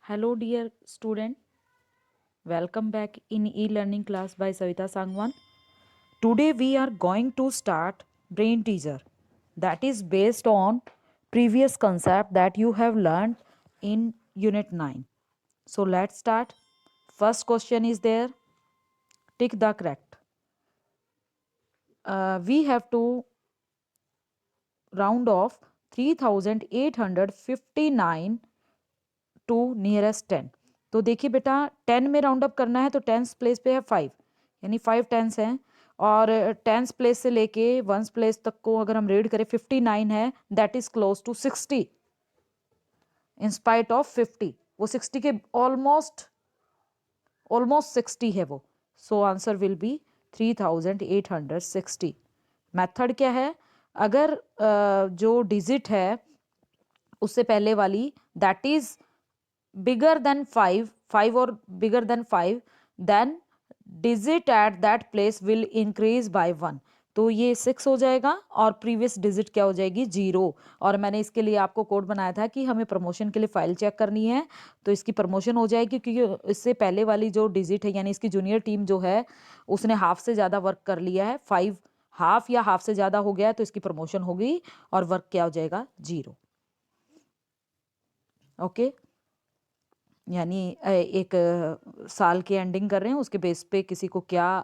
Hello dear student, welcome back in e-learning class by Savita Sangwan. Today we are going to start brain teaser that is based on previous concept that you have learned in unit 9. So let's start. First question is there. Tick the correct. We have to round off 3859 to nearest 10। तो देखिए बेटा 10 में round up करना है तो tens place पे है 5, यानी 5 टेंस हैं, और टेंस प्लेस से लेके वंस प्लेस तक को अगर हम रीड करें 59 है, that is close to 60 in spite of 50। वो 60 के ऑलमोस्ट 60 है वो। So answer will be 3860। Method क्या है? अगर जो डिजिट है उससे पहले वाली that is bigger than 5 or bigger than 5, then digit at that place will increase by 1। तो ये 6 हो जाएगा और प्रीवियस डिजिट क्या हो जाएगी? 0। और मैंने इसके लिए आपको कोड बनाया था कि हमें प्रमोशन के लिए फाइल चेक करनी है, तो इसकी प्रमोशन हो जाएगी क्योंकि इससे पहले वाली जो डिजिट है यानी इसकी जूनियर टीम जो है उसने हाफ से ज़्यादा वर्क कर लिया है, 5 हाफ या हाफ से ज़्यादा हो गया है, तो इसकी प्रमोशन हो गई और वर्क क्या हो जाएगा? 0। ओके, यानी एक साल की एंडिंग कर रहे हैं, उसके बेस पे किसी को क्या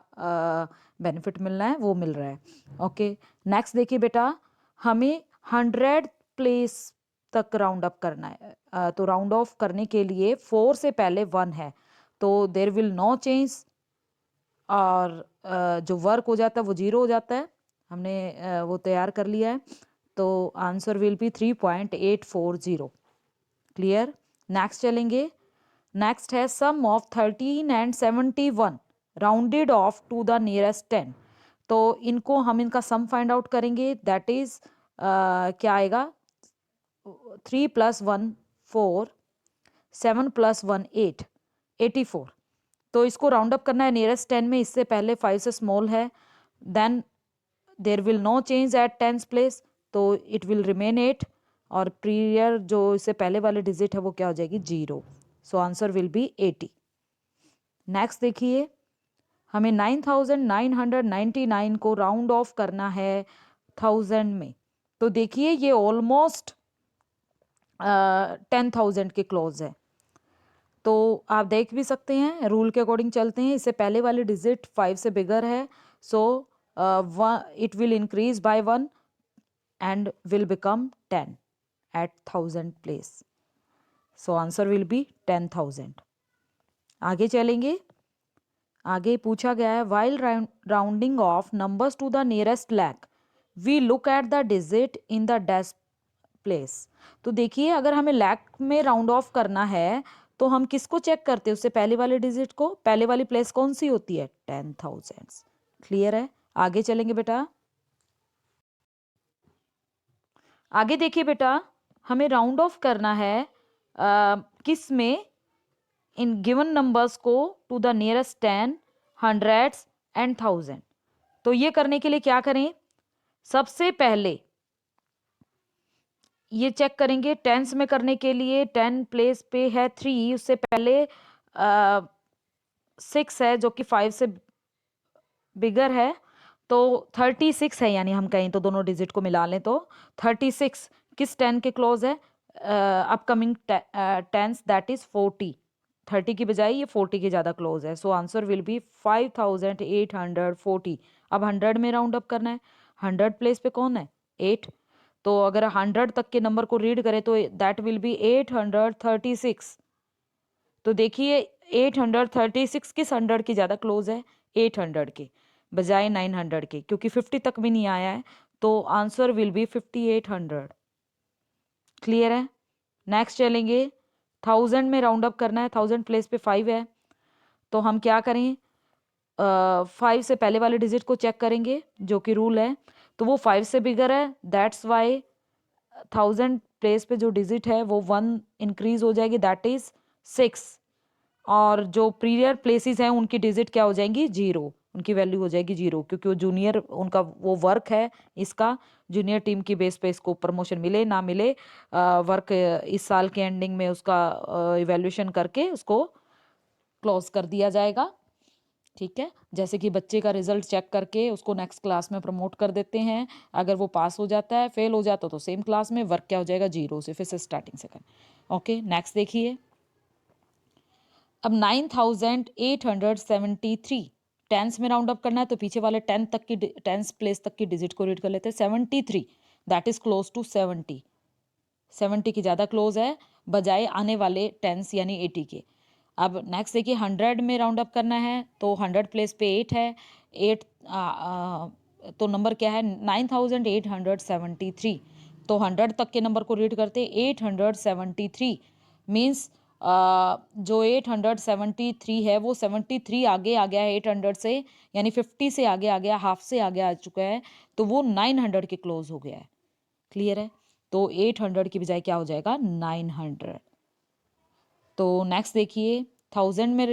बेनिफिट मिलना है वो मिल रहा है। ओके, नेक्स्ट देखिए बेटा, हमें 100 प्लेस तक राउंड अप करना है। तो राउंड ऑफ करने के लिए 4 से पहले 1 है, तो देर विल नो चेंज, और जो वर्क हो जाता है वो 0 हो जाता है। हमने वो तैयार कर लिया है, तो answer will be 3840। Clear? Next चलेंगे। नेक्स्ट है sum of 13 and 71 rounded off to the nearest 10। तो इनको हम इनका सम फाइंड आउट करेंगे, दैट इज क्या आएगा? 3 + 1 4, 7 + 1 8, 84। तो इसको राउंड अप करना है नियरेस्ट 10 में, इससे पहले 5 से स्मॉल है, then there will no change at tens place, तो इट विल रिमेन 8, और प्रीवियर जो इससे पहले वाले डिजिट है वो क्या हो जाएगी? 0। सो आंसर विल बी 80। नेक्स्ट देखिए, हमें 9999 को राउंड ऑफ करना है 1000 में। तो देखिए ये ऑलमोस्ट 10,000 के क्लोज है, तो आप देख भी सकते हैं, रूल के अकॉर्डिंग चलते हैं। इससे पहले वाली डिजिट 5 से बिगर है, so it will increase by 1 and will become 10 at 1000 place. So answer will be 10,000। आगे चलेंगे। आगे पूछा गया है while rounding off numbers to the nearest lakh we look at the digit in the tens place. तो देखिए अगर हमें लैक में राउंड ऑफ करना है तो हम किसको चेक करते हैं? उससे पहले वाले डिजिट को। पहले वाली प्लेस कौन सी होती है? 10,000। क्लियर है? आगे चलेंगे बेटा। आगे देखिए बेटा, हमें राउंड ऑफ करना है किस में? इन गिवन नंबर्स को to the nearest 10, hundreds and 1000। तो ये करने के लिए क्या करें? सबसे पहले ये चेक करेंगे टेंस में करने के लिए 10 प्लेस पे है 3, उससे पहले 6 है जो कि 5 से बिगर है, तो 36 है, यानी हम कहें तो दोनों डिजिट को मिला लें तो 36 किस 10 के क्लोज है? Upcoming tense that is 40। 30 की बजाय ये 40 के ज़्यादा क्लोज है, सो आंसर विल बी 5840। अब 100 में राउंड अप करना है, 100 प्लेस पे कौन है? 8। तो अगर 100 तक के नंबर को रीड करें तो दैट विल बी 836। तो देखिए 836 किस 100 की ज़्यादा क्लोज है? 800 के बजाय 900 के, क्योंकि 50 तक भी नहीं आया है, तो आंसर विल बी 5800। क्लियर है? नेक्स्ट चलेंगे। 1000 में राउंड अप करना है, 1000 प्लेस पे 5 है, तो हम क्या करें? 5 से पहले वाले डिजिट को चेक करेंगे जो कि रूल है, तो वो 5 से बिगर है, दैट्स वाई 1000 प्लेस पे जो डिजिट है वो 1 इंक्रीज हो जाएगी, दैट इज 6, और जो प्रीवियर प्लेसेस हैं उनकी डिजिट क्या हो जाएंगी? 0। उनकी वैल्यू हो जाएगी 0, क्योंकि वो जूनियर, उनका वो वर्क है इसका, जूनियर टीम की बेस पे इसको प्रमोशन मिले ना मिले, वर्क इस साल के एंडिंग में उसका इवैल्यूएशन करके उसको क्लोज कर दिया जाएगा। ठीक है, जैसे कि बच्चे का रिजल्ट चेक करके उसको नेक्स्ट क्लास में प्रमोट कर देते हैं, अगर वो पास हो जाता है, फेल हो जाता तो सेम क्लास में, वर्क क्या हो जाएगा 0 से, फिर से स्टार्टिंग से करें। ओके, नेक्स्ट देखिए। अब 9873 टेंस में राउंड अप करना है, तो पीछे वाले 10 तक की, 10 प्लेस तक की डिजिट को रीड कर लेते हैं। 73 दैट इज क्लोज टू 70, 70 की ज़्यादा क्लोज है बजाय आने वाले टेंस यानी 80 के। अब नेक्स्ट देखिए, 100 में राउंड अप करना है, तो 100 प्लेस पे 8 है, 8 तो नंबर क्या है 9873, तो 100 तक के नंबर को रीड करते 873 मीन्स जो 873 है वो 73 आगे आ गया है 800 से, यानी 50 से आगे आ गया, हाफ से आगे आ चुका है, तो वो 900 के क्लोज हो गया है। क्लियर है, तो 800 की बजाय क्या हो जाएगा 900। तो नेक्स्ट देखिए, 1000 में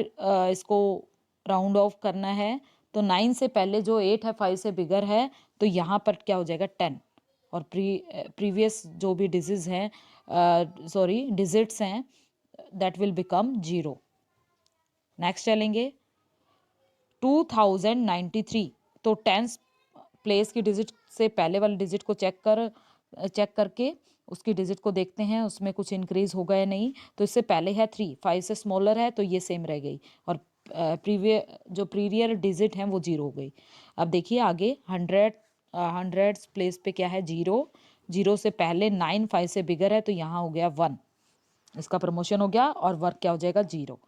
इसको राउंड ऑफ करना है, तो 9 से पहले जो 8 है 5 से बिगर है, तो यहाँ पर क्या हो जाएगा 10, और प्रीवियस जो भी डिजिट्स हैं, डिजिट्स हैं, दैट विल बिकम 0। नेक्स्ट चलेंगे 2093, तो 10 प्लेस की डिजिट से पहले वाले डिजिट को चेक करके उसकी डिजिट को देखते हैं उसमें कुछ इंक्रीज होगा या नहीं, तो इससे पहले है 3, 5 से स्मॉलर है तो ये सेम रह गई, और प्रीवियर डिजिट हैं वो 0 हो गई। अब देखिए आगे 100 प्लेस पे क्या है 0, 0 से पहले 9, 5 से बिगर है, तो यहाँ हो गया 1, इसका प्रमोशन हो गया और वर्क क्या हो जाएगा 0।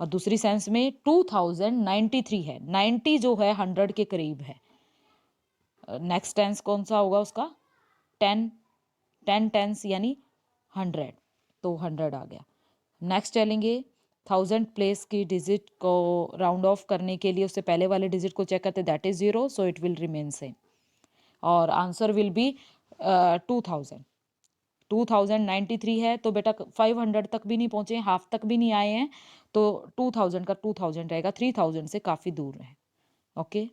और दूसरी सेंस में 2093 है, 90 जो है 100 के करीब है, नेक्स्ट टेंस कौन सा होगा उसका 10 टेंस यानी 100, तो 100 आ गया। नेक्स्ट चलेंगे 1000 प्लेस की डिजिट को राउंड ऑफ करने के लिए उससे पहले वाले डिजिट को चेक करते, that is 0, so it will remain same, और आंसर विल बी 2000। 2093 है, तो बेटा 500 तक भी नहीं पहुंचे, हाफ तक भी नहीं आए हैं, तो 2000 का 2000 रहेगा, 3000 से काफ़ी दूर है। ओके,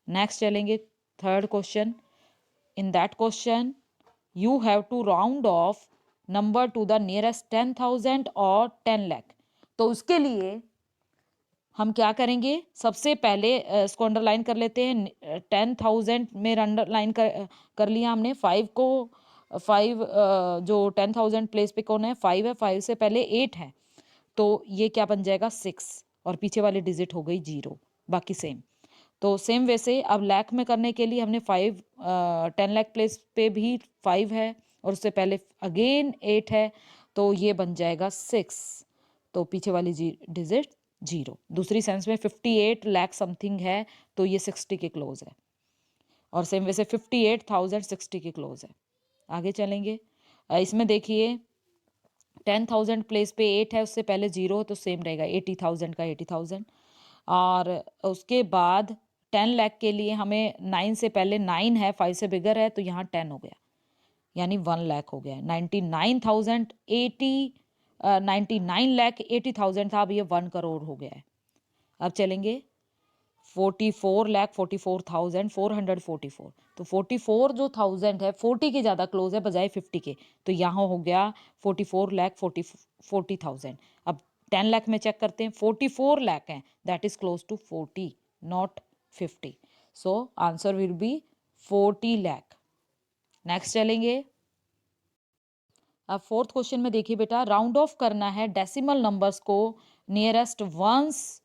नेक्स्ट चलेंगे third question. In that question you have to round off number to the nearest 10,000 और 10 लाख। तो उसके लिए हम क्या करेंगे, सबसे पहले इसको अंडरलाइन कर लेते हैं, 10,000 में अंडरलाइन कर लिया हमने, 5 को 5 जो 10,000 प्लेस पे कौन है 5 है, 5 से पहले 8 है, तो ये क्या बन जाएगा 6, और पीछे वाली डिजिट हो गई 0, बाकी सेम। तो सेम वैसे अब लैख में करने के लिए हमने 10 लाख प्लेस पे भी 5 है और उससे पहले अगेन 8 है, तो ये बन जाएगा 6, तो पीछे वाली डिजिट 0। दूसरी सेंस में 58 लाख समथिंग है, तो ये 60 के क्लोज है, और सेम वैसे 58,000 60 के क्लोज है। आगे चलेंगे, इसमें देखिए 10,000 प्लेस पे 8 है, उससे पहले 0 तो सेम रहेगा 80,000 का 80,000, और उसके बाद 10 लाख के लिए हमें 9 से पहले 9 है, 5 से बिगर है, तो यहाँ 10 हो गया, यानी 1 लाख हो गया। 99 लाख 80,000 था, अब ये 1 करोड़ हो गया है। अब चलेंगे 44 लाख 44,444, तो 44 जो 1000 है 40 के ज़्यादा क्लोज है बजाय 50 के, तो यहाँ हो गया 44 लाख 40,000। अब 10 लाख में चेक करते हैं, 44 लाख हैं, that is close to 40 not 50, so answer will be 40 lakh. Next चलेंगे, अब फोर्थ क्वेश्चन में देखिए बेटा, राउंड ऑफ करना है डेसिमल नंबर्स को नियरेस्ट वंस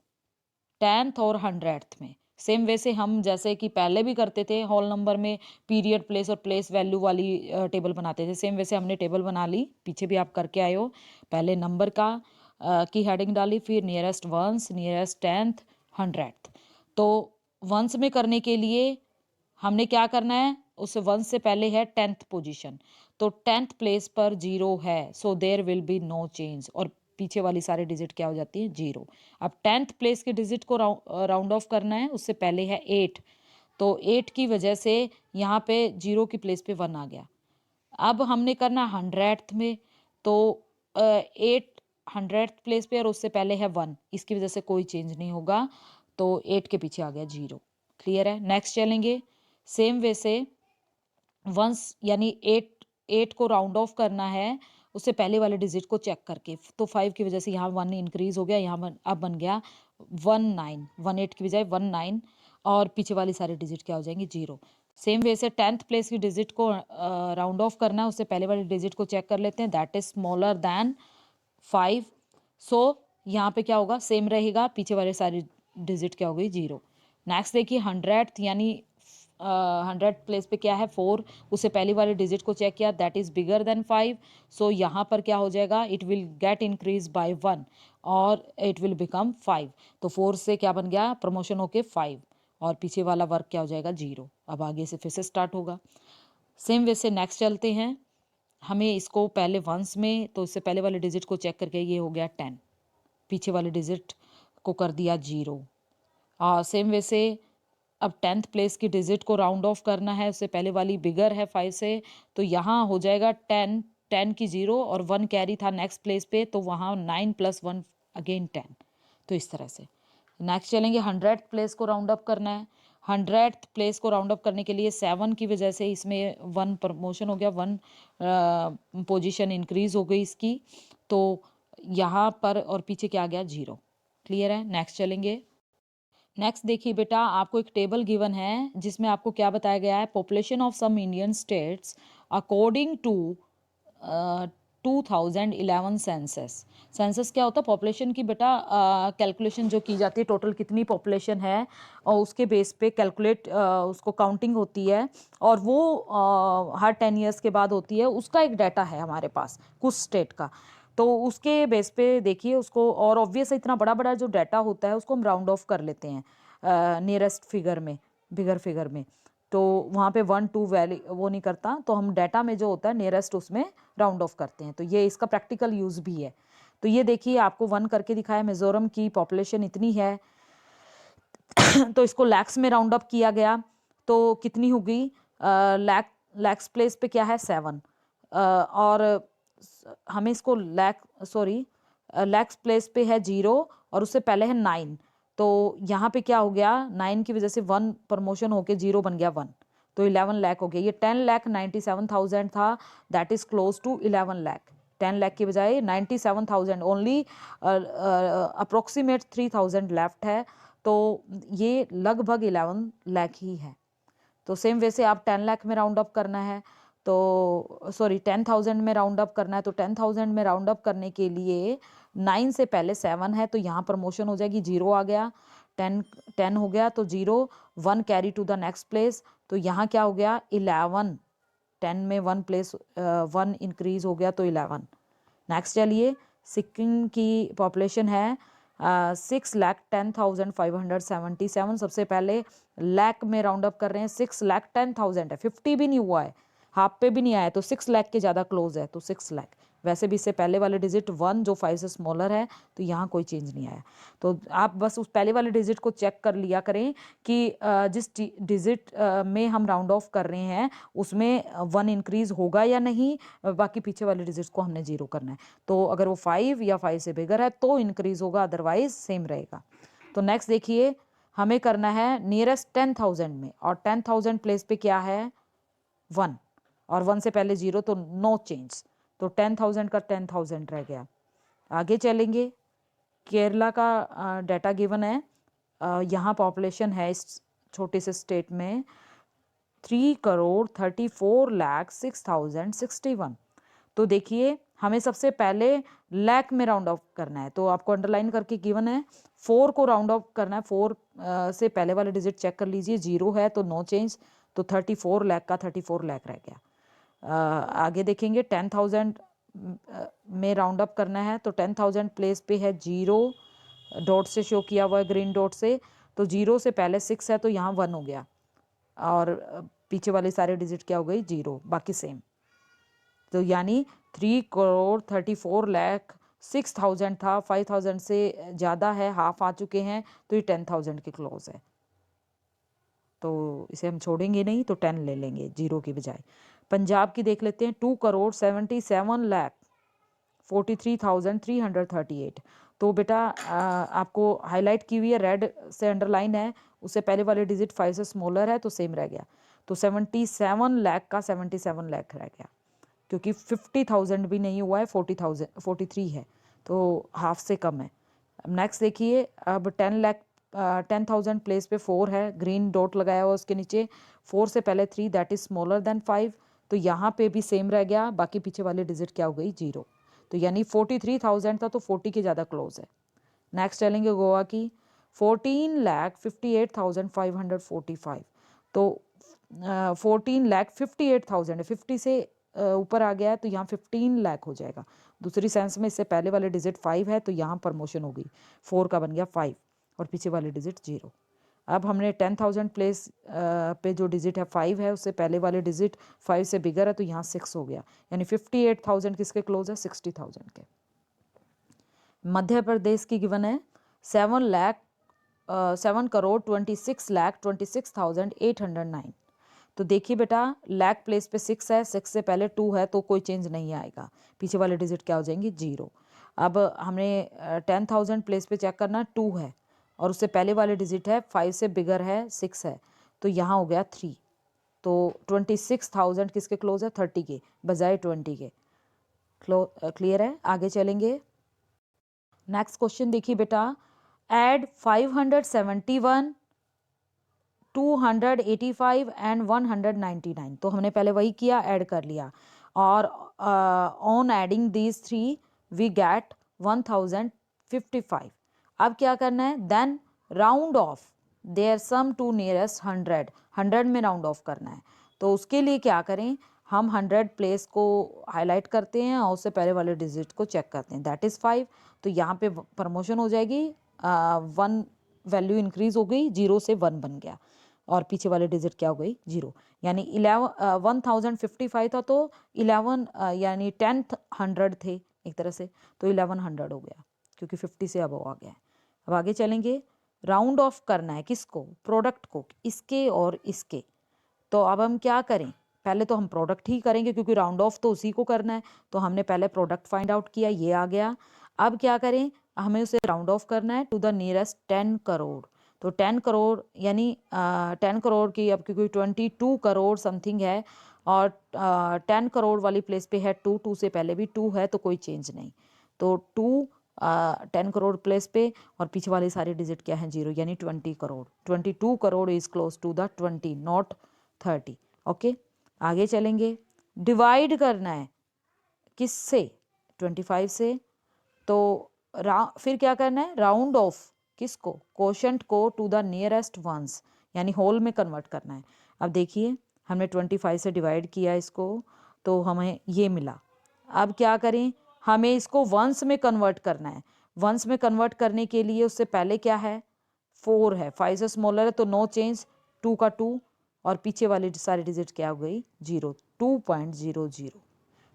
10th और 100th में। सेम वैसे हम जैसे कि पहले भी करते थे, होल नंबर में पीरियड प्लेस और प्लेस वैल्यू वाली टेबल बनाते थे, सेम वैसे हमने टेबल बना ली, पीछे भी आप करके आए हो। पहले नंबर का की हेडिंग डाली, फिर nearest once, nearest 10th 100th। तो वंस में करने के लिए हमने क्या करना है, उस वंस से पहले है 10th पोजीशन, तो 10th प्लेस पर 0 है, so there will be no change, और पीछे वाली सारी डिजिट क्या हो जाती है 0। अब 10th प्लेस की डिजिट को राउंड ऑफ करना है, उससे पहले है 8, तो 8 की वजह से यहाँ पे 0 की प्लेस पे 1 आ गया। अब हमने करना 100th में, तो 8 100th प्लेस पे और उससे पहले है 1, इसकी वजह से कोई चेंज नहीं होगा, तो 8 के पीछे आ गया 0। क्लियर है। नेक्स्ट चलेंगे सेम वे से वंस यानी 8 को राउंड ऑफ करना है उससे पहले वाले डिजिट को चेक करके। तो 5 की वजह से यहाँ 1 इंक्रीज हो गया, यहाँ अब बन गया 19, 18 की बजाय 19 और पीछे वाली सारी डिजिट क्या हो जाएंगी 0। सेम वे से 10th प्लेस की डिजिट को राउंड ऑफ करना है उससे पहले वाले डिजिट को चेक कर लेते हैं, दैट इज स्मॉलर दैन 5। सो यहाँ पे क्या होगा सेम रहेगा, पीछे वाले सारी डिजिट क्या हो गई 0। नेक्स्ट देखिए 100th यानी 100 प्लेस पे क्या है 4, उससे पहली वाले डिजिट को चेक किया, दैट इज बिगर देन 5। सो यहाँ पर क्या हो जाएगा, it will get increase by 1 और इट विल बिकम 5। तो 4 से क्या बन गया प्रमोशन होके 5 और पीछे वाला वर्क क्या हो जाएगा 0। अब आगे से फिर से स्टार्ट होगा। सेम वे से नेक्स्ट चलते हैं, हमें इसको पहले वंस में तो इससे पहले वाले डिजिट को चेक करके ये हो गया 10, पीछे वाले डिजिट को कर दिया 0। सेम वे से अब 10th प्लेस की डिजिट को राउंड ऑफ करना है, उससे पहले वाली बिगर है 5 से, तो यहाँ हो जाएगा 10 की 0 और 1 कैरी था नेक्स्ट प्लेस पे, तो वहाँ 9 + 1 अगेन 10। तो इस तरह से नेक्स्ट चलेंगे 100th प्लेस को राउंड अप करना है। 100th प्लेस को राउंड अप करने के लिए 7 की वजह से इसमें 1 प्रमोशन हो गया, 1 पोजीशन इंक्रीज हो गई इसकी, तो यहाँ पर और पीछे क्या आ गया 0। क्लियर है। नेक्स्ट चलेंगे। नेक्स्ट देखिए बेटा, आपको एक टेबल गिवन है जिसमें आपको क्या बताया गया है, population of some Indian states according to 2011 census. Census क्या होता है, पॉपुलेशन की बेटा कैलकुलेशन जो की जाती है, टोटल कितनी पॉपुलेशन है और उसके बेस पे कैलकुलेट उसको काउंटिंग होती है और वो हर 10 ईयर्स के बाद होती है। उसका एक डाटा है हमारे पास कुछ स्टेट का, तो उसके बेस पे देखिए उसको, और ऑब्वियस इतना बड़ा बड़ा जो डाटा होता है उसको हम राउंड ऑफ कर लेते हैं नियरेस्ट फिगर में, बिगर फिगर में, तो वहाँ पे 1 2 वैली वो नहीं करता, तो हम डाटा में जो होता है नियरेस्ट उसमें राउंड ऑफ करते हैं। तो ये इसका प्रैक्टिकल यूज़ भी है। तो ये देखिए आपको 1 करके दिखाया, मिज़ोरम की पॉपुलेशन इतनी है तो इसको लैक्स में राउंड अप किया गया, तो कितनी होगी लैक्स प्लेस पे क्या है 7 और हमें इसको लैक्स प्लेस पे है 0 और उससे पहले है 9, तो यहाँ पे क्या हो गया 9 की वजह से 1 प्रमोशन होके 0 बन गया 1, तो 11 लाख हो गया। ये 10,97,000 था, that is close to 11 lakh. 10 lakh की बजाय 97,000 ओनली, अप्रोक्सीमेट 3,000 लेफ्ट है, तो ये लगभग 11 लाख ही है। तो सेम वैसे आप 10 लाख में राउंड अप करना है, तो सॉरी 10,000 में राउंड अप करना है, तो 10,000 में राउंड अप करने के लिए 9 से पहले 7 है, तो यहाँ प्रमोशन हो जाएगी 0 आ गया, 10 हो गया तो 0, 1 carry to the next place, तो यहाँ क्या हो गया 11, 10 में 1 प्लेस 1 इंक्रीज हो गया तो 11। नेक्स्ट चलिए, सिक्किम की पॉपुलेशन है 6,10,577। सबसे पहले लाख में राउंड अप कर रहे हैं, 6,10,000 है, 50 भी नहीं हुआ है, हाफ पे भी नहीं आया, तो 6 लाख के ज़्यादा क्लोज है, तो 6 लाख। वैसे भी इससे पहले वाले डिजिट 1 जो 5 से स्मॉलर है, तो यहाँ कोई चेंज नहीं आया। तो आप बस उस पहले वाले डिजिट को चेक कर लिया करें कि जिस डिजिट में हम राउंड ऑफ कर रहे हैं उसमें 1 इंक्रीज होगा या नहीं, बाकी पीछे वाले डिजिट को हमने 0 करना है। तो अगर वो 5 या 5 से बिगर है तो इंक्रीज होगा, अदरवाइज सेम रहेगा। तो नेक्स्ट देखिए, हमें करना है नियरेस्ट 10,000 में, और 10,000 प्लेस पे क्या है 1 और 1 से पहले 0, तो नो चेंज, तो 10,000 का 10,000 रह गया। आगे चलेंगे, केरला का डाटा गिवन है, यहाँ पॉपुलेशन है इस छोटे से स्टेट में 3,34,06,061। तो देखिए हमें सबसे पहले लाख में राउंड ऑफ करना है, तो आपको अंडरलाइन करके गिवन है 4 को राउंड ऑफ करना है, 4 से पहले वाले डिजिट चेक कर लीजिए, 0 है तो नो चेंज, तो 34 लाख का 34 लाख रह गया। आगे देखेंगे 10,000 में राउंड अप करना है, तो 10,000 प्लेस पे है 0, डॉट से शो किया हुआ है ग्रीन डॉट से, तो 0 से पहले 6 है तो यहाँ 1 हो गया और पीछे वाले सारे डिजिट क्या हो गई 0, बाकी सेम। तो यानी 3,34,06,000 था, 5,000 से ज़्यादा है, हाफ आ चुके हैं, तो ये 10,000 के क्लोज है, तो इसे हम छोड़ेंगे नहीं, तो 10 ले लेंगे 0 की बजाय। पंजाब की देख लेते हैं, 2,77,00,000 43,338। तो बेटा आपको हाईलाइट की हुई है, रेड से अंडरलाइन है, उससे पहले वाले डिजिट 5 से स्मॉलर है तो सेम रह गया। तो 77 लाख का 77 लाख रह गया, क्योंकि 50,000 भी नहीं हुआ है, 43 है, तो हाफ से कम है। नेक्स्ट देखिए, अब 10,000 प्लेस पे 4 है, ग्रीन डॉट लगाया हुआ उसके नीचे, 4 से पहले 3 दैट इज स्मॉलर देन 5, तो यहाँ पे भी सेम रह गया, बाकी पीछे वाले डिजिट क्या हो गई, 0। तो यानी 43,000 था तो 40 के ज़्यादा क्लोज है। नेक्स्ट चलेंगे गोवा की, 14,58,545। तो 14,58,000 है, 50 से ऊपर आ गया है तो यहाँ 15 लाख हो जाएगा। दूसरी सेंस में इससे पहले वाले डिजिट 5 है तो यहाँ प्रमोशन हो गई, 4 का बन गया 5 और पीछे वाले डिजिट 0। अब हमने 10,000 प्लेस पे जो डिजिट है 5 है, उससे पहले वाले डिजिट 5 से बिगर है तो यहाँ 6 हो गया, यानी 58,000 किसके क्लोज है, 60,000 के। मध्य प्रदेश की गिवन है 7,26,26,809। तो देखिए बेटा, लाख प्लेस पे 6 है, 6 से पहले 2 है तो कोई चेंज नहीं आएगा, पीछे वाले डिजिट क्या हो जाएंगे, 0। अब हमने 10,000 प्लेस पे चेक करना, 2 है और उससे पहले वाले डिजिट है 5 से बिगर है, 6 है, तो यहाँ हो गया 3। तो 26,000 किसके क्लोज है, 30 के बजाय 20 के। क्लियर है, आगे चलेंगे। नेक्स्ट क्वेश्चन देखिए बेटा, एड 571, 285 एंड 199। तो हमने पहले वही किया, ऐड कर लिया, और on adding these 3 we get 1055। अब क्या करना है, then round off their sum to nearest 100 में राउंड ऑफ करना है। तो उसके लिए क्या करें, हम 100 प्लेस को हाईलाइट करते हैं और उससे पहले वाले डिजिट को चेक करते हैं, दैट इज़ 5। तो यहाँ पे प्रमोशन हो जाएगी, 1 वैल्यू इंक्रीज हो गई, 0 से 1 बन गया और पीछे वाले डिजिट क्या हो गई, 0। यानी 1055 था तो 11 यानी 10th 100 थे एक तरह से, तो 1100 हो गया क्योंकि 50 से अब आ गया। अब आगे चलेंगे, राउंड ऑफ करना है किसको, प्रोडक्ट को, इसके और इसके। तो अब हम क्या करें, पहले तो हम प्रोडक्ट ही करेंगे क्योंकि राउंड ऑफ तो उसी को करना है, तो हमने पहले प्रोडक्ट फाइंड आउट किया, ये आ गया। अब क्या करें, हमें उसे राउंड ऑफ करना है टू द नियरेस्ट 10 करोड़। तो 10 करोड़ यानी 10 करोड़ की, अब क्योंकि 22 करोड़ समथिंग है और 10 करोड़ वाली प्लेस पे है 2 से पहले भी 2 है तो कोई चेंज नहीं। तो 2 10 करोड़ प्लेस पे और पीछे वाले सारे डिजिट क्या हैं, 0, यानी 20 crore. 22 crore is close to the 20 not 30। Okay, आगे चलेंगे, डिवाइड करना है किससे, 25 से। तो फिर क्या करना है, राउंड ऑफ किसको, कोशेंट को टू द नियरेस्ट वंस, यानी होल में कन्वर्ट करना है। अब देखिए, हमने 25 से डिवाइड किया इसको तो हमें ये मिला। अब क्या करें, हमें इसको वंस में कन्वर्ट करना है। वंस में कन्वर्ट करने के लिए उससे पहले क्या है, 4 है, 5 से स्मॉलर है तो नो चेंज, 2 का 2 और पीछे वाले सारे डिजिट क्या हो गई, 0, 2.00।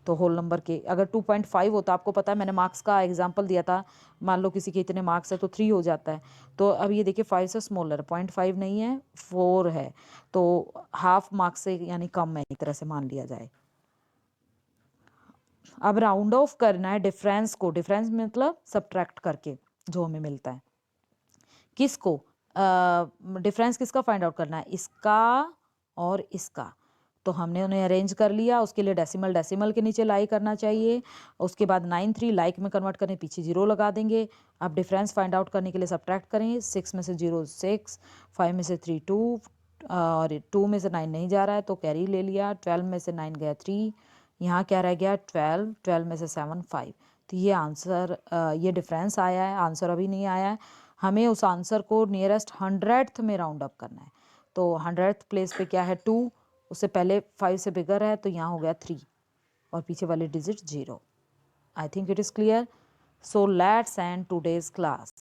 तो होल नंबर के अगर 2.5 होता, आपको पता है मैंने मार्क्स का एग्जांपल दिया था, मान लो किसी के इतने मार्क्स है तो 3 हो जाता है। तो अब ये देखिए 5 से स्मॉलर, 0.5 नहीं है, 4 है, तो हाफ मार्क्स से यानी कम है, एक तरह से मान लिया जाए। अब राउंड ऑफ करना है डिफरेंस को, डिफरेंस मतलब सब्ट्रैक्ट करके जो हमें मिलता है, किसको, डिफरेंस किसका फाइंड आउट करना है, इसका और इसका। तो हमने उन्हें अरेंज कर लिया, उसके लिए डेसिमल डेसिमल के नीचे लाई करना चाहिए, उसके बाद 93 लाइक में कन्वर्ट करें, पीछे 0 लगा देंगे। अब डिफरेंस फाइंड आउट करने के लिए सब्ट्रैक्ट करें, 6 में से 0 6, 5 में से 3 2 और 2 में से 9 नहीं जा रहा है तो कैरी ले लिया, 12 में से 9 गया 3, यहाँ क्या रह गया 12, 12 में से 7 5। तो ये आंसर, ये डिफरेंस आया है, आंसर अभी नहीं आया है। हमें उस आंसर को नियरेस्ट 100th में राउंड अप करना है। तो 100th प्लेस पे क्या है 2, उससे पहले 5 से बिगर है तो यहाँ हो गया 3 और पीछे वाले digit 0। I think it is clear. So let's end today's class.